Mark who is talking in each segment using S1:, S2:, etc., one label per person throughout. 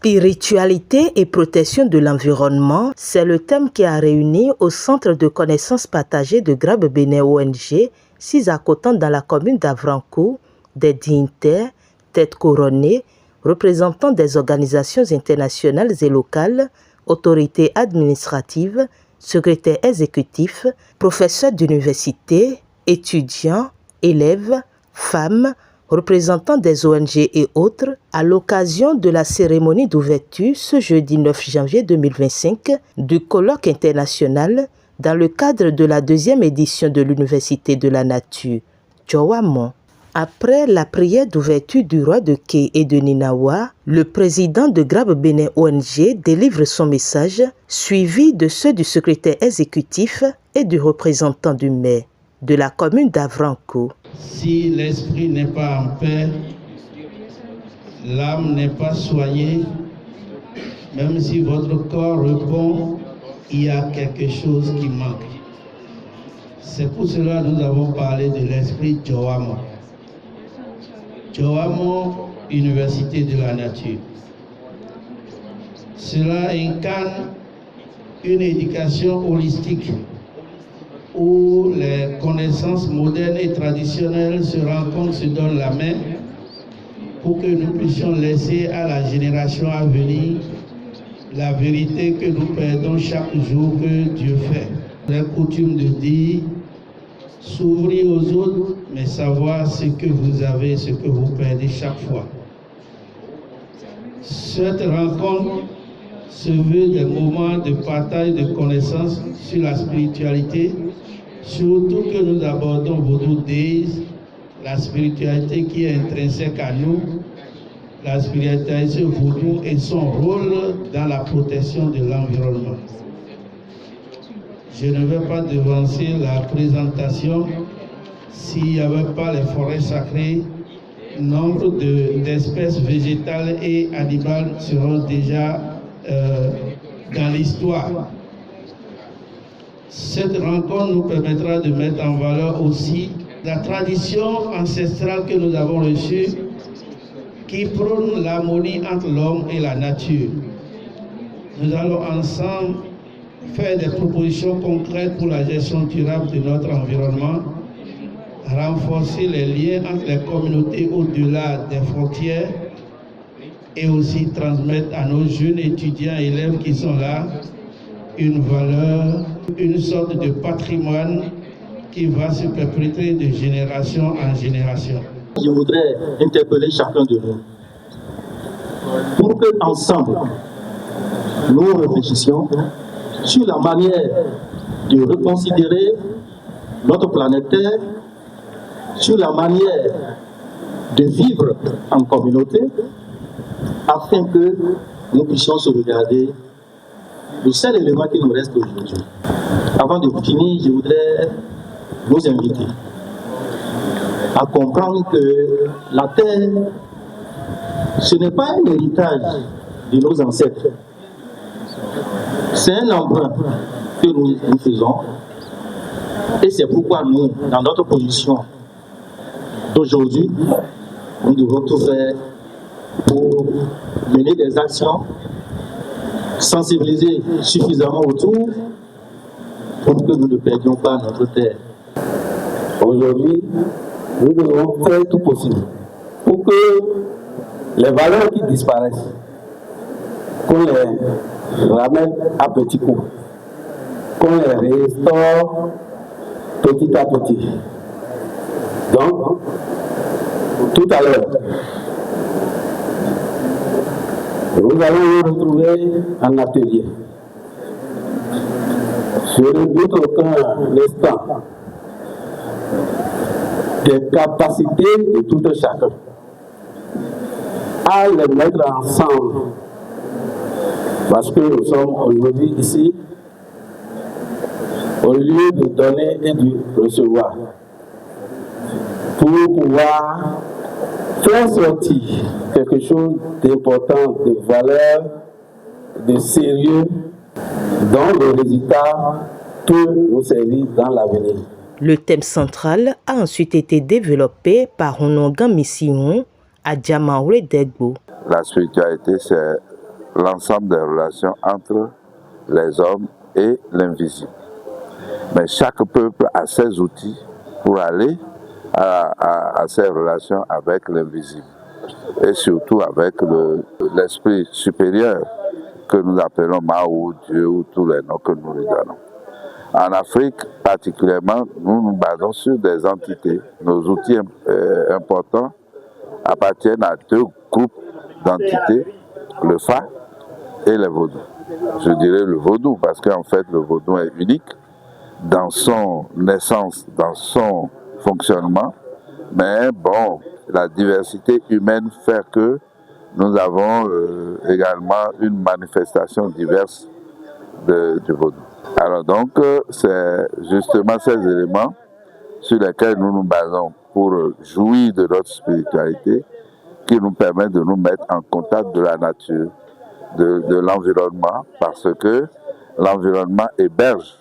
S1: Spiritualité et protection de l'environnement, c'est le thème qui a réuni au Centre de connaissances partagées de Grabe Bénin ONG, 6 à Coton dans la commune d'Avrancourt, des dignitaires, têtes couronnées, représentants des organisations internationales et locales, autorités administratives, secrétaires exécutifs, professeurs d'université, étudiants, élèves, femmes, représentants des ONG et autres, à l'occasion de la cérémonie d'ouverture ce jeudi 9 janvier 2025 du colloque international dans le cadre de la 2e édition de l'Université de la Nature, Djawamon. Après la prière d'ouverture du roi de Ké et de Ninawa, le président de Grabe Bénin ONG délivre son message, suivi de ceux du secrétaire exécutif et du représentant du maire de la commune d'Avrancourt.
S2: Si l'esprit n'est pas en paix, l'âme n'est pas soignée, même si votre corps répond, il y a quelque chose qui manque. C'est pour cela que nous avons parlé de l'esprit Djawamon. Djawamon, Université de la Nature. Cela incarne une éducation holistique où les connaissances modernes et traditionnelles se rencontrent, se donnent la main pour que nous puissions laisser à la génération à venir la vérité que nous perdons chaque jour que Dieu fait. La coutume de dire s'ouvrir aux autres, mais savoir ce que vous avez, ce que vous perdez chaque fois. Cette rencontre se veut des moments de partage de connaissances sur la spiritualité, surtout que nous abordons Vodou Days, la spiritualité qui est intrinsèque à nous, la spiritualité Vodou et son rôle dans la protection de l'environnement. Je ne vais pas devancer la présentation. S'il n'y avait pas les forêts sacrées, nombre d'espèces végétales et animales seront déjà dans l'histoire. Cette rencontre nous permettra de mettre en valeur aussi la tradition ancestrale que nous avons reçue qui prône l'harmonie entre l'homme et la nature. Nous allons ensemble faire des propositions concrètes pour la gestion durable de notre environnement, renforcer les liens entre les communautés au-delà des frontières et aussi transmettre à nos jeunes étudiants et élèves qui sont là une valeur, une sorte de patrimoine qui va se perpétrer de génération en génération.
S3: Je voudrais interpeller chacun de nous pour que ensemble nous réfléchissions sur la manière de reconsidérer notre planète Terre, sur la manière de vivre en communauté, afin que nous puissions sauvegarder le seul élément qui nous reste aujourd'hui. Avant de finir, je voudrais vous inviter à comprendre que la Terre, ce n'est pas un héritage de nos ancêtres. C'est un emprunt que nous faisons. Et c'est pourquoi nous, dans notre position d'aujourd'hui, nous devons tout faire pour mener des actions, sensibiliser suffisamment autour pour que nous ne perdions pas notre terre.
S4: Aujourd'hui, nous devons faire tout possible pour que les valeurs qui disparaissent, qu'on les ramène à petits coups, qu'on les restaure petit à petit. Donc, tout à l'heure, nous allons nous retrouver en atelier. Je ne doute aucun instant des capacités de tout un chacun à les mettre ensemble, parce que nous sommes aujourd'hui ici au lieu de donner et de recevoir, pour pouvoir faire sortir quelque chose d'important, de valeur, de sérieux, dont le résultat peut nous servir dans l'avenir.
S1: Le thème central a ensuite été développé par Onongan Mission à Djamaouré Degbo.
S5: La spiritualité, c'est l'ensemble des relations entre les hommes et l'invisible. Mais chaque peuple a ses outils pour aller à ses relations avec l'invisible et surtout avec l'esprit supérieur que nous appelons Mao, Dieu ou tous les noms que nous lui donnons. En Afrique particulièrement, nous nous basons sur des entités. Nos outils importants appartiennent à deux groupes d'entités, le Fa et le Vaudou. Je dirais le Vaudou parce qu'en fait le Vaudou est unique dans son essence, dans son fonctionnement, mais bon, la diversité humaine fait que nous avons également une manifestation diverse du Vaudou. Alors donc, c'est justement ces éléments sur lesquels nous nous basons pour jouir de notre spiritualité qui nous permet de nous mettre en contact de la nature, de l'environnement, parce que l'environnement héberge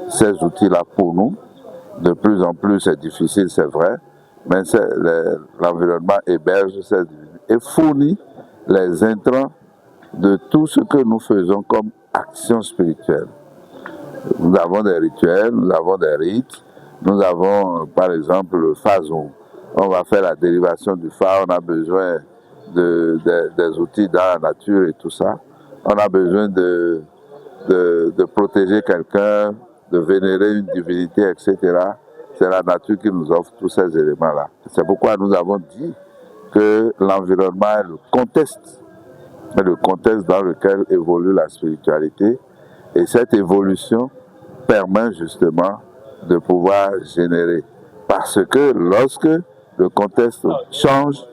S5: ces outils-là pour nous. De plus en plus, c'est difficile, c'est vrai, mais l'environnement héberge ces outils et fournit les intrants de tout ce que nous faisons comme action spirituelle. Nous avons des rituels, nous avons des rites, nous avons par exemple le Fazon. On va faire la dérivation du Fa, on a besoin des outils dans la nature et tout ça. On a besoin de protéger quelqu'un, de vénérer une divinité, etc. C'est la nature qui nous offre tous ces éléments-là. C'est pourquoi nous avons dit que l'environnement est le contexte dans lequel évolue la spiritualité. Et cette évolution permet justement de pouvoir générer. Parce que lorsque le contexte change,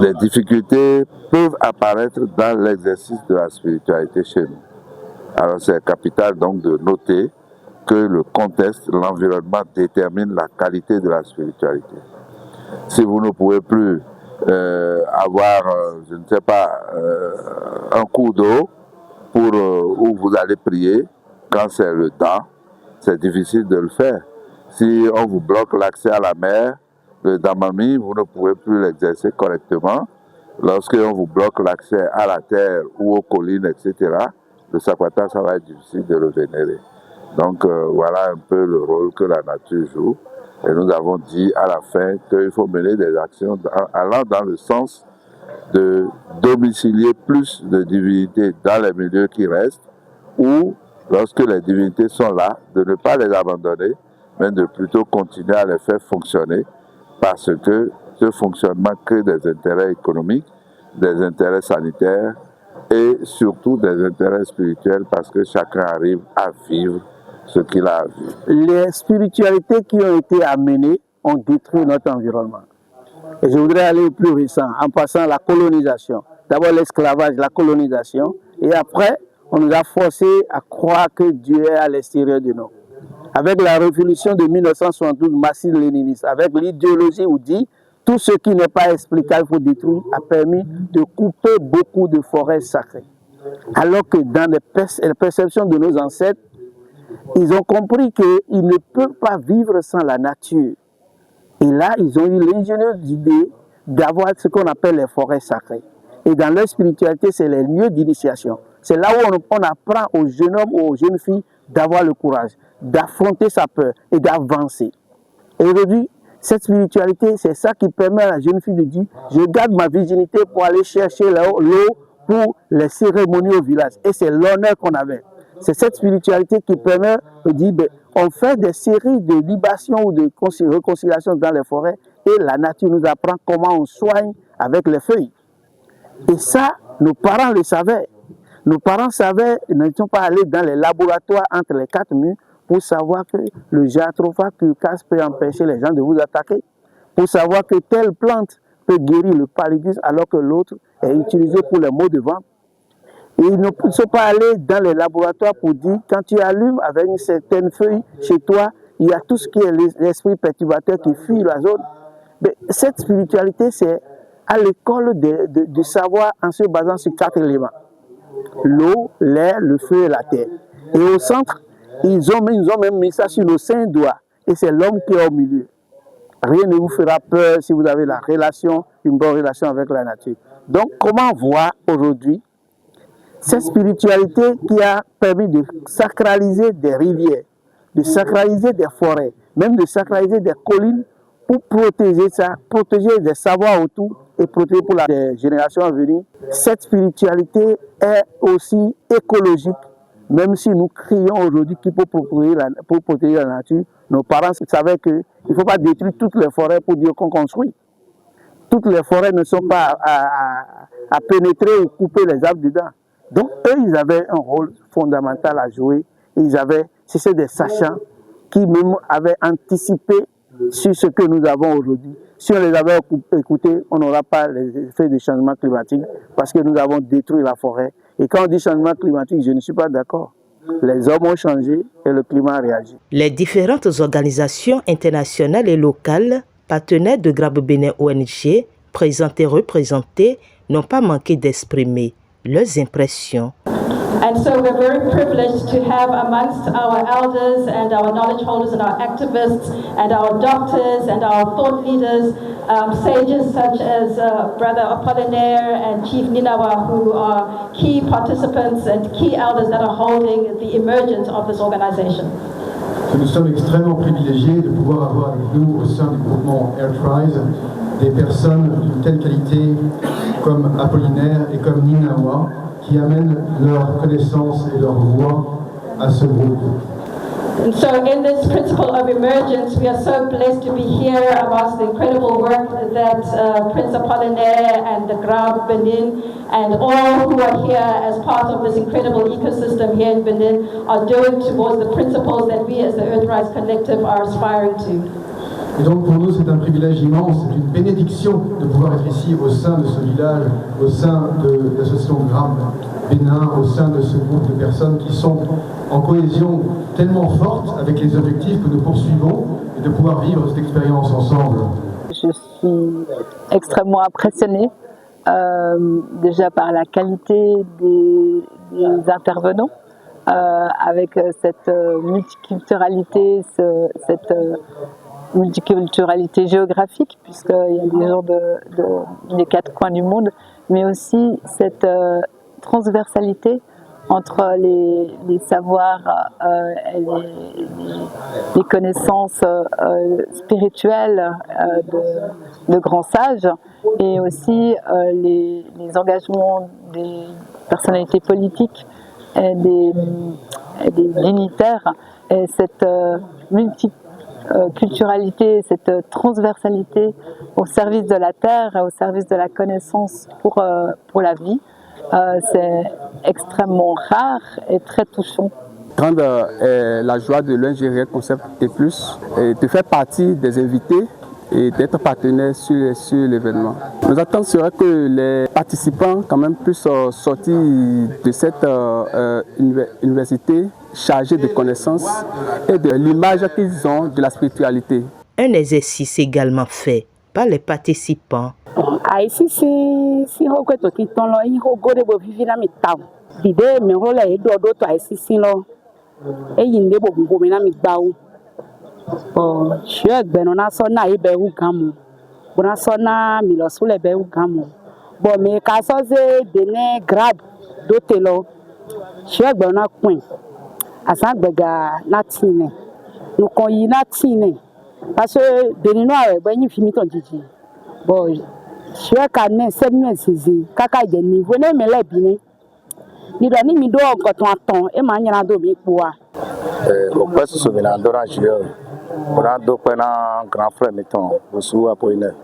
S5: les difficultés peuvent apparaître dans l'exercice de la spiritualité chez nous. Alors c'est capital donc de noter que le contexte, l'environnement détermine la qualité de la spiritualité. Si vous ne pouvez plus avoir, je ne sais pas, un cours d'eau où vous allez prier, quand c'est le temps, c'est difficile de le faire. Si on vous bloque l'accès à la mer, le damami, vous ne pouvez plus l'exercer correctement. Lorsqu'on vous bloque l'accès à la terre ou aux collines, etc., le sakwata, ça va être difficile de le vénérer. Donc voilà un peu le rôle que la nature joue. Et nous avons dit à la fin qu'il faut mener des actions allant dans le sens de domicilier plus de divinités dans les milieux qui restent, ou lorsque les divinités sont là, de ne pas les abandonner, mais de plutôt continuer à les faire fonctionner, parce que ce fonctionnement crée des intérêts économiques, des intérêts sanitaires et surtout des intérêts spirituels, parce que chacun arrive à vivre ce qu'il a à vivre.
S6: Les spiritualités qui ont été amenées ont détruit notre environnement. Et je voudrais aller au plus récent, en passant la colonisation. D'abord l'esclavage, la colonisation, et après, on nous a forcés à croire que Dieu est à l'extérieur de nous. Avec la révolution de 1972 marxiste-léniniste, avec l'idéologie où dit tout ce qui n'est pas explicable, il faut détruire, a permis de couper beaucoup de forêts sacrées. Alors que dans les perceptions de nos ancêtres, ils ont compris qu'ils ne peuvent pas vivre sans la nature. Et là, ils ont eu l'ingénieuse idée d'avoir ce qu'on appelle les forêts sacrées. Et dans leur spiritualité, c'est les lieux d'initiation. C'est là où on apprend aux jeunes hommes ou aux jeunes filles d'avoir le courage, d'affronter sa peur et d'avancer. Et aujourd'hui, cette spiritualité, c'est ça qui permet à la jeune fille de dire « Je garde ma virginité pour aller chercher l'eau pour les cérémonies au village. » Et c'est l'honneur qu'on avait. C'est cette spiritualité qui permet de dire « On fait des séries de libations ou de réconciliations dans les forêts et la nature nous apprend comment on soigne avec les feuilles. » Et ça, nos parents le savaient. Nos parents savaient, ils n'étaient pas allés dans les laboratoires entre les quatre murs pour savoir que le Jatropha curcas peut empêcher les gens de vous attaquer. Pour savoir que telle plante peut guérir le paludisme alors que l'autre est utilisée pour les maux de ventre. Et ils ne sont pas allés dans les laboratoires pour dire quand tu allumes avec une certaine feuille chez toi, il y a tout ce qui est l'esprit perturbateur qui fuit la zone. Mais cette spiritualité, c'est à l'école du savoir en se basant sur 4 éléments. L'eau, l'air, le feu et la terre. Et au centre, ils ont même mis ça sur nos 5 doigts. Et c'est l'homme qui est au milieu. Rien ne vous fera peur si vous avez une bonne relation avec la nature. Donc, comment voir aujourd'hui cette spiritualité qui a permis de sacraliser des rivières, de sacraliser des forêts, même de sacraliser des collines pour protéger ça, protéger des savoirs autour et protéger pour les générations à venir. Cette spiritualité est aussi écologique, même si nous crions aujourd'hui qu'il faut protéger la nature. Nos parents savaient qu'il ne faut pas détruire toutes les forêts pour dire qu'on construit. Toutes les forêts ne sont pas à pénétrer ou couper les arbres dedans. Donc, eux, ils avaient un rôle fondamental à jouer. C'était des sachants qui même avaient anticipé sur ce que nous avons aujourd'hui. Si on les avait écoutés, on n'aura pas les effets du changement climatique parce que nous avons détruit la forêt. Et quand on dit changement climatique, je ne suis pas d'accord. Les hommes ont changé et le climat a réagi.
S1: Les différentes organisations internationales et locales, partenaires de Grabe Bénin ONG, présentes et représentées, n'ont pas manqué d'exprimer leurs impressions.
S7: And so we're very privileged to have amongst our elders and our knowledge holders and our activists and our doctors and our thought leaders, sages such as Brother Apollinaire and Chief Ninawa, who are key participants and key elders that are holding the emergence of this organization.
S8: Nous sommes extrêmement privilégiés de pouvoir avoir avec nous au sein du groupement AirTrize des personnes d'une telle qualité comme Apollinaire et comme Ninawa, qui amènent leur connaissance et leur voix à ce groupe.
S7: And so in this principle of emergence, we are so blessed to be here amongst the incredible work that Prince Apollinaire and the Grabe Benin and all who are here as part of this incredible ecosystem here in Benin are doing towards the principles that we as the Earthrise Collective are aspiring to.
S8: Et donc pour nous c'est un privilège immense, c'est une bénédiction de pouvoir être ici au sein de ce village, au sein de l'association Grabe Bénin, au sein de ce groupe de personnes qui sont en cohésion tellement forte avec les objectifs que nous poursuivons et de pouvoir vivre cette expérience ensemble.
S9: Je suis extrêmement impressionnée déjà par la qualité des intervenants, avec cette multiculturalité, cette multiculturalité géographique, puisqu'il y a des gens des quatre coins du monde, mais aussi cette transversalité entre les savoirs, les connaissances spirituelles de grands sages, et aussi les engagements des personnalités politiques et des dignitaires, et cette multiculturalité, cette transversalité au service de la terre, au service de la connaissance pour la vie. C'est extrêmement rare et très touchant.
S10: Grande est la joie de l'ingénieur Concept T+, et de faire partie des invités et d'être partenaire sur l'événement. Nos attentes seraient que les participants quand même puissent sortir de cette université chargée de connaissances et de l'image qu'ils ont de la spiritualité.
S1: Un exercice également fait par les participants.
S11: Ici, si on peut tout le temps, il faut que vous viviez dans le temps. L'idée, mais on l'a aidé d'autres ici, sinon, et il ne peut pas vous mener dans le temps. Je suis ben on a sonné à Ibe ou Gamu. On a sonné à Milosul Ibe ou Gamu. Bon, mais quand ça c'est Benin Grabe d'autres là, je suis ben on a point. À ça bega natine. Nous connaissons natine. Parce que Beninois, ben il finit ton diji. Bon, je suis quand même 7 saisi. Kaka de niveau ne me l'a bien. Ni doit ni mi do quand on attend et manya do mi quoi.
S3: Au poste sur Benin d'Orange. On a deux points en grand frère mettons au sous Apollinaire.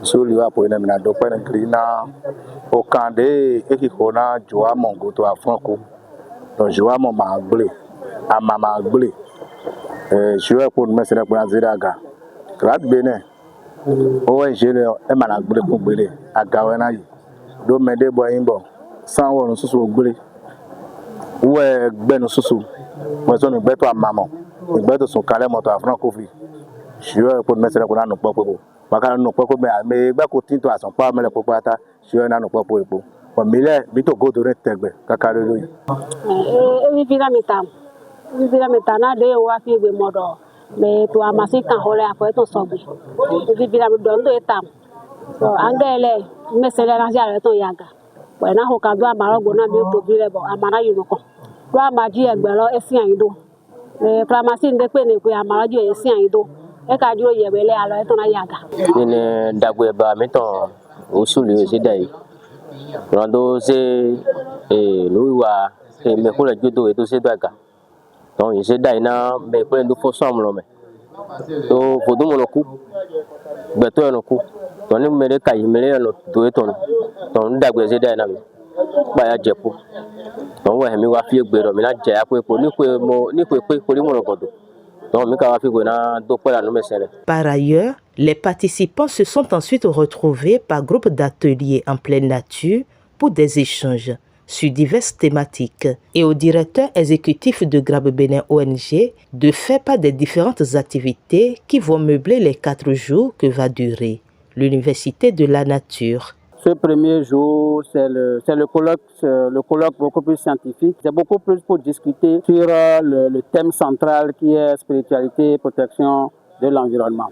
S3: Sous lui Apollinaire mais deux points en grina au Candé et qui connaît Joa Mongo to à Franco. Donc Joa mon maglé à mama glé. Je vais pour me faire pour Aziraga. Grabe Bénin. ONG e mana glé pour glé à Gawena yi. Do me de boy imbo. Sans on sous glé. Ouais ben sous. Moi on beto à maman. Beto son calé moto à Franco fi. Je vais pour me faire pour nous popo. Bakala no popo mais ba ko tinto a son pa me le popo ata. Je vais na no popo epo. Bon mile bito go do retegbe kakale lo yi.
S11: E vivira metam. Vivira metana de wa fi gbe modo. Mais to amasi kan hole apo to so gbe. E vivira me do etam. Angele, mesele na jare to yaga. Bo na ho kan do amara go na mi to bi le bo amara yu ko. Do amaji egbe lo esi an do. Pharmacie nde pe ne ko amara ju esi an do. E ka ju ye bele alo to na yaga.
S12: Ni dagwe ba mi to usulu se dai. Rando se luwa me ko le judo e to se daga. Donc se dai na me ko ndu fo som lo me. To fodu mo no ku. Beto no ku. To ni me de kai me le no do e ton. Ton dagwe se dai na mi. Ba ya jepo. Ton wa mi wa fi egbe ro mi na je apo epo ni ko pe ko ri mo no godo.
S1: Par ailleurs, les participants se sont ensuite retrouvés par groupe d'ateliers en pleine nature pour des échanges sur diverses thématiques et au directeur exécutif de Grabe Bénin ONG de faire part des différentes activités qui vont meubler les 4 jours que va durer l'Université de la Nature.
S6: Ce premier jour, c'est le colloque beaucoup plus scientifique. C'est beaucoup plus pour discuter sur le thème central qui est spiritualité et protection de l'environnement.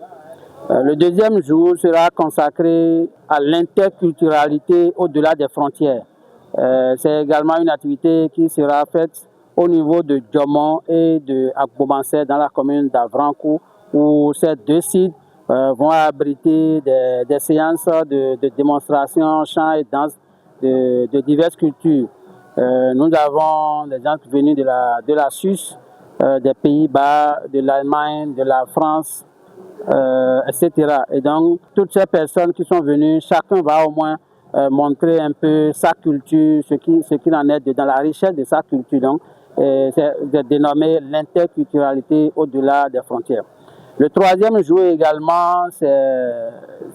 S6: Le deuxième jour sera consacré à l'interculturalité au-delà des frontières. C'est également une activité qui sera faite au niveau de Djomon et de Agbomansé dans la commune d'Avrankou, où ces 2 sites vont abriter des séances de démonstration, chant et danse de diverses cultures. Nous avons des gens venus de la Suisse, des Pays-Bas, de l'Allemagne, de la France, etc. Et donc, toutes ces personnes qui sont venues, chacun va au moins montrer un peu sa culture, ce qu'il en est dans la richesse de sa culture. Donc, c'est dénommé l'interculturalité au-delà des frontières. Le troisième jour également, c'est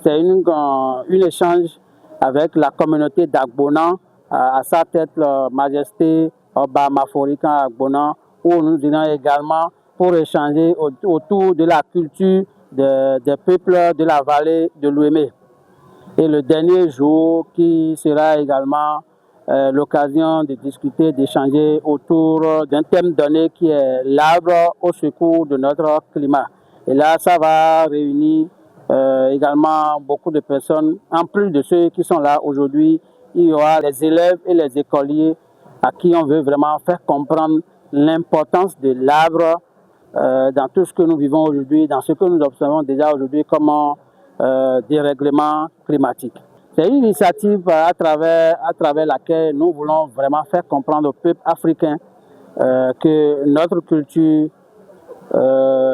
S6: un échange avec la communauté d'Agbonan, à sa tête, Leur Majesté Oba Maforika Agbonan, où nous irons également pour échanger autour de la culture des peuples de la vallée de l'Ouémé. Et le dernier jour qui sera également l'occasion de discuter, d'échanger autour d'un thème donné qui est l'arbre au secours de notre climat. Et là, ça va réunir également beaucoup de personnes. En plus de ceux qui sont là aujourd'hui, il y aura les élèves et les écoliers à qui on veut vraiment faire comprendre l'importance de l'arbre dans tout ce que nous vivons aujourd'hui, dans ce que nous observons déjà aujourd'hui comme dérèglement climatique. C'est une initiative à travers laquelle nous voulons vraiment faire comprendre au peuple africain que notre culture,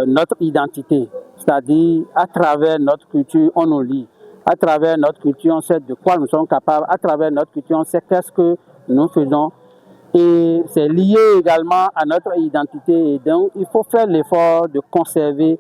S6: notre identité, c'est-à-dire à travers notre culture on nous lie, à travers notre culture on sait de quoi nous sommes capables, à travers notre culture on sait qu'est-ce que nous faisons et c'est lié également à notre identité et donc il faut faire l'effort de conserver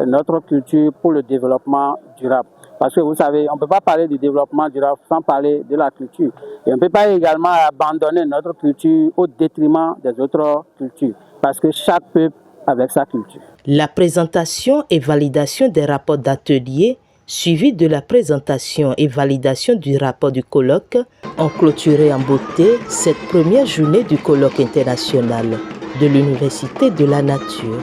S6: notre culture pour le développement durable. Parce que vous savez, on ne peut pas parler du développement durable sans parler de la culture. Et on ne peut pas également abandonner notre culture au détriment des autres cultures. Parce que chaque peuple avec sa culture.
S1: La présentation et validation des rapports d'atelier, suivie de la présentation et validation du rapport du colloque, ont clôturé en beauté cette première journée du colloque international de l'Université de la Nature.